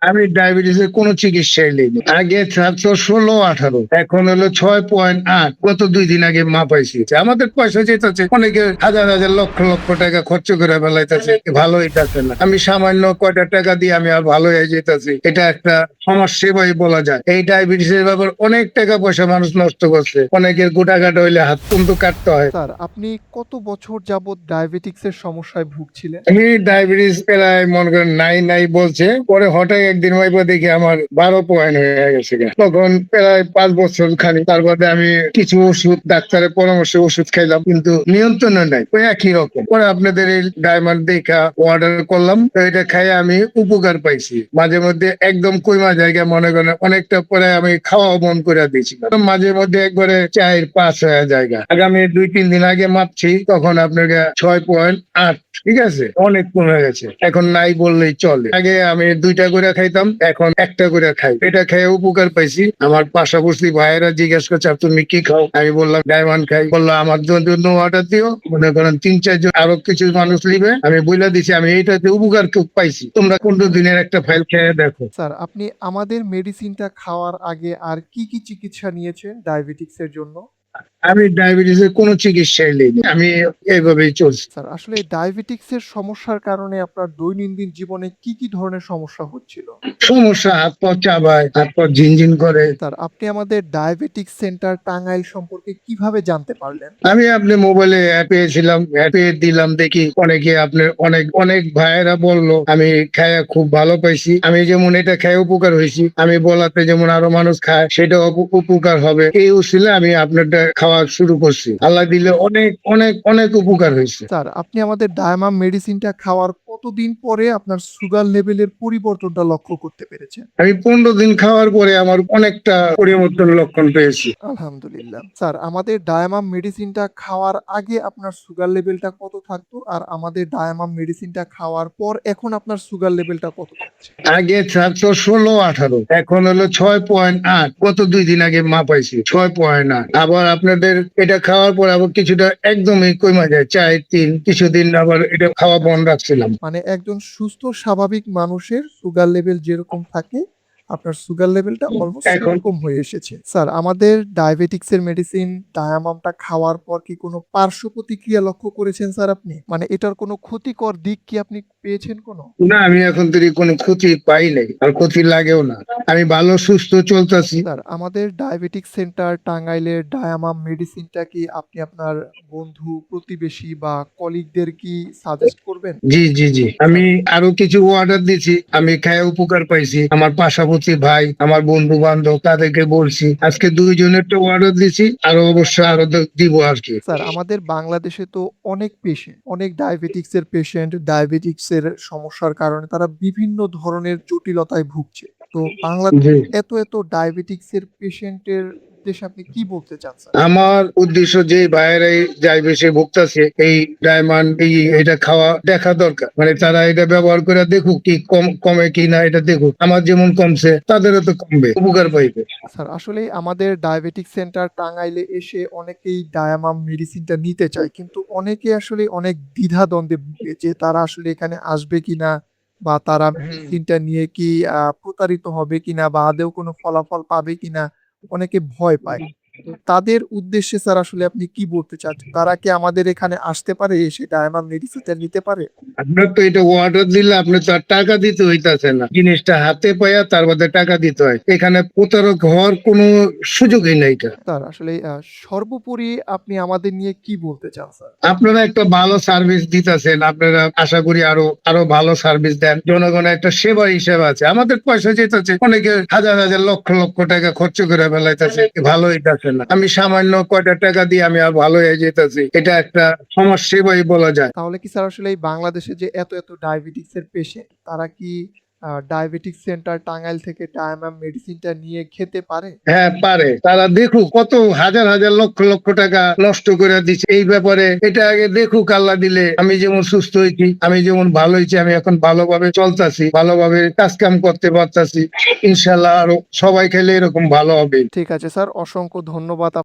আমি ডায়াবেটিসের কোনো চিকিৎসাই নেইনি। আগে থাকতো ১৬-১৮, এখন হলো ৬.৮। গত ২ দিন আগে মাপাইছি। আমাদের পয়সা যেতাছে, অনেকে হাজার, হাজার লক্ষ, লক্ষ টাকা খরচ করে ফেলাইতাছে। ভালো হইতাছে না। আমি সামান্য কয়টা টাকা দিয়ে আমি আর ভালো হয়ে যাইতাছি। এটা একটা সমাজ সেবাই বলা যায়। এই ডায়াবেটিসের ব্যাপার অনেক টাকা পয়সা মানুষ নষ্ট করছে। অনেকের গোটাগাটা হইলে হাত পর্যন্ত কাটতে হয়। স্যার, আপনি কত বছর যাবৎ ডায়াবেটিকসের সমস্যায় ভুগছিলেন? আমি ডায়াবেটিস প্রায় মনে করেন নাই বলছে, পরে হঠাৎ একদিন হইবো দেখি আমার 12 পয়েন্ট হয়ে গেছে গা। তখন প্রায় 5 বছর খানি, তারপরে আমি কিছু ওষুধ, ডাক্তারের পরামর্শে ওষুধ খাইলাম, কিন্তু নিয়ন্ত্রণে নাই, ওই একই রকম। পরে আপনাদের এই ডায়মন্ড দেখা অর্ডার করলাম, তো এটা খাই আমি উপকার পাইছি। মাঝে মধ্যে একদম কইমা জায়গা মনে করেন অনেকটা, পরে আমি খাওয়া বন্ধ করে দিয়েছিলাম। মাঝে মধ্যে একবারে 4-5 হয়ে জায়গা। আগামী 2-3 দিন আগে মাপছি, তখন আপনাকে 6.8। ঠিক আছে, অনেক কমে গেছে, এখন নাই বললেই চলে। আগে আমি 2টা করে খাইতাম, এখন 1টা করে খাই। এটা খেয়ে উপকার পাইছি। আমার পাশাপাশি ভাইয়েরা জিজ্ঞেস করছে তুমি কি খাও, আমি বললাম ডায়মন্ড খাই। বললো আমার জন্য অর্ডার দিও, মনে করেন 3-4 জন আরো কিছু মানুষ নিবে। আমি বইলা দিছি আমি এইটাতে উপকার খুব পাইছি, তোমরা 15 দিনের একটা ফাইল খেয়ে দেখো। স্যার, আপনি আমাদের মেডিসিনটা খাওয়ার আগে আর কি, কি চিকিৎসা নিয়েছেন ডায়াবেটিকসের জন্য? আমি ডায়াবেটিসের কোনো চিকিৎসাই নেইনি, আমি এইভাবেই চলছি। স্যার, আসলে এই ডায়াবেটিকসের সমস্যার কারণে আপনার দৈনন্দিন জীবনে কি, কি ধরনের সমস্যা হচ্ছিল? সমস্যা, হাত পা চাবায়, হাত পা ঝিনঝিন করে। স্যার, আপনি আমাদের ডায়াবেটিকস সেন্টার টাঙ্গাইল সম্পর্কে কিভাবে জানতে পারলেন? আমি আপনি মোবাইলে অ্যাপ পেয়েছিলাম, অ্যাপে দিলাম, দেখি অনেকে আপনার অনেক অনেক ভাইয়েরা বললো, আমি খায়া খুব ভালো পাইছি। আমি যেমন এটা খেয়ে উপকার হয়েছি, আমি বলাতে যেমন আরো মানুষ খায় সেটা উপকার হবে, এই উসিলে আমি আপনারটা খাওয়া শুরু করছি। আল্লাহ দিলে অনেক অনেক অনেক উপকার হয়েছে। স্যার, আপনি আমাদের ডায়ামাম মেডিসিনটা খাওয়ার কতদিন পরে আপনার সুগার লেভেলের পরিবর্তনটা লক্ষ্য করতে পেরেছেন? আমি 15 দিন খাওয়ার পরে আমার অনেকটা পরিবর্তন লক্ষণ পেয়েছি। আলহামদুলিল্লাহ। স্যার, আমাদের ডায়ামাম মেডিসিনটা খাওয়ার আগে আপনার সুগার লেভেলটা কত থাকতো? আর আমাদের ডায়ামাম মেডিসিনটা খাওয়ার পর এখন আপনার সুগার লেভেলটা কত থাকছে? আগে থাকতো 16-18, এখন হলো 6.8। গত 2 দিন আগে মাপাইছি 6.8। আবার আপনাদের এটা খাওয়ার পর আবার কিছুটা একদমই কমে যায়, 4-3। কিছুদিন আবার এটা খাওয়া বন্ধ রাখছিলাম। মানে একজন সুস্থ স্বাভাবিক মানুষের সুগার লেভেল যেরকম থাকে, আপনার সুগার লেভেলটা অলমোস্ট এখন সেরকম হয়ে এসেছে। স্যার, আমাদের ডায়াবেটিকসের মেডিসিন ডায়ামামটা খাওয়ার পর কি কোনো পার্শ্ব প্রতিক্রিয়া লক্ষ্য করেছেন স্যার আপনি? মানে এটার কোনো ক্ষতিকর দিক কি আপনি পেয়েছেন কোনো? না, আমি এখন তৈরি কোনো ক্ষতি পাই নাই, আর ক্ষতি লাগেও না। আমি ভালো সুস্থ চলতেছি। স্যার, আমাদের ডায়াবেটিক সেন্টার টাঙ্গাইলের ডায়ামাম মেডিসিনটা কি আপনি আপনার বন্ধু, প্রতিবেশী বা কলিগদের কি সাজেস্ট করবেন? জি জি জি, আমি স্যার, আরো কিছু অর্ডার দিছি, আমি খেয়ে উপকার পাইছি। আমার পাশাপাশি ভাই, আমার বন্ধু বান্ধব, তাদেরকে বলছি। আজকে 2 জনের তো অর্ডার দিছি, আরো অবশ্যই আরো দিব আর কি। স্যার, আমাদের বাংলাদেশে তো অনেক পেশেন্ট, অনেক ডায়াবেটিকসের পেশেন্ট ডায়াবেটিকসের সমস্যার কারণে তারা বিভিন্ন ধরনের জটিলতায় ভুগছে। তো জি, বাংলাদেশে এত ডায়াবেটিকসের পেশেন্টের উদ্দেশ্যে আপনি কি বলতে চান স্যার? আমার উদ্দেশ্য যে বাইরে যাই বেশি ভুগতাছে, এই ডায়মন্ড এটা খাওয়া দেখা দরকার। মানে তারা এটা ব্যবহার করে দেখুক কি কমে কি না, এটা দেখুক। আমার যেমন কমছে তাদেরও তো কমবে, উপকার পাইবে। স্যার, আসলেই আমাদের ডায়াবেটিক সেন্টার টাঙ্গাইলে এসে অনেকেই ডায়ামাম মেডিসিনটা নিতে চায়। কিন্তু অনেকে আসলে অনেক দ্বিধাদ্বন্দ্বে ভুগে যে তারা আসলে এখানে আসবে কিনা বা তারা মেডিসিনটা নিয়ে কি প্রতারিত হবে কিনা বা আদৌ কোনো ফলাফল পাবে কিনা, অনেকে ভয় পায়। তো তাদের উদ্দেশ্যে স্যার আসলে আপনি কি বলতে চাচ্ছেন? তারা কি আমাদের এখানে আসতে পারে, এসে ডায়ামাম মেডিসিনটা নিতে পারে? আপনার তো এটা অর্ডার দিলে আপনি তো আর টাকা দিতে হইতাছে না, জিনিসটা হাতে পাইয়া তার মধ্যে টাকা দিতে হয়। এখানে প্রতারক হওয়ার কোনো সুযোগই নাই। এটা স্যার, আসলে সর্বোপরি আপনি আমাদের নিয়ে কি বলতে চান স্যার? আপনারা একটা ভালো সার্ভিস দিতেছেন, আপনারা আশা করি আরো আরো ভালো সার্ভিস দেন। জনগণের একটা সেবা হিসেবে আছে, আমাদের পয়সা যেতেছে, অনেকে হাজার হাজার লক্ষ লক্ষ টাকা খরচ করে ফেলাইতেছে, ভালো হইতাছে না। আমি সামান্য কয়টা টাকা দিয়ে আমি আর ভালো হয়ে যেতেছি, এটা একটা সমাজ সেবাই বলা যায়। তাহলে কি স্যার আসলে এই বাংলাদেশে যে এত ডায়াবেটিকস এর পেশেন্ট তারা কি ডায়াবেটিক সেন্টার টাঙ্গাইল থেকে ডায়ামাম মেডিসিনটা নিয়ে খেতে পারে? হ্যাঁ পারে, তারা দেখুক কত হাজার হাজার লক্ষ লক্ষ টাকা নষ্ট করে দিচ্ছে এই ব্যাপারে। এটা আগে দেখুক, আল্লাহ দিলে আমি যেমন সুস্থ হয়েছি, আমি যেমন ভালো হয়েছি, আমি এখন ভালোভাবে চলতেছি, ভালোভাবে কাজ কাম করতে পারতাছি। ইনশাল্লাহ আরো সবাই খেলে এরকম ভালো হবে। ঠিক আছে স্যার, অসংখ্য ধন্যবাদ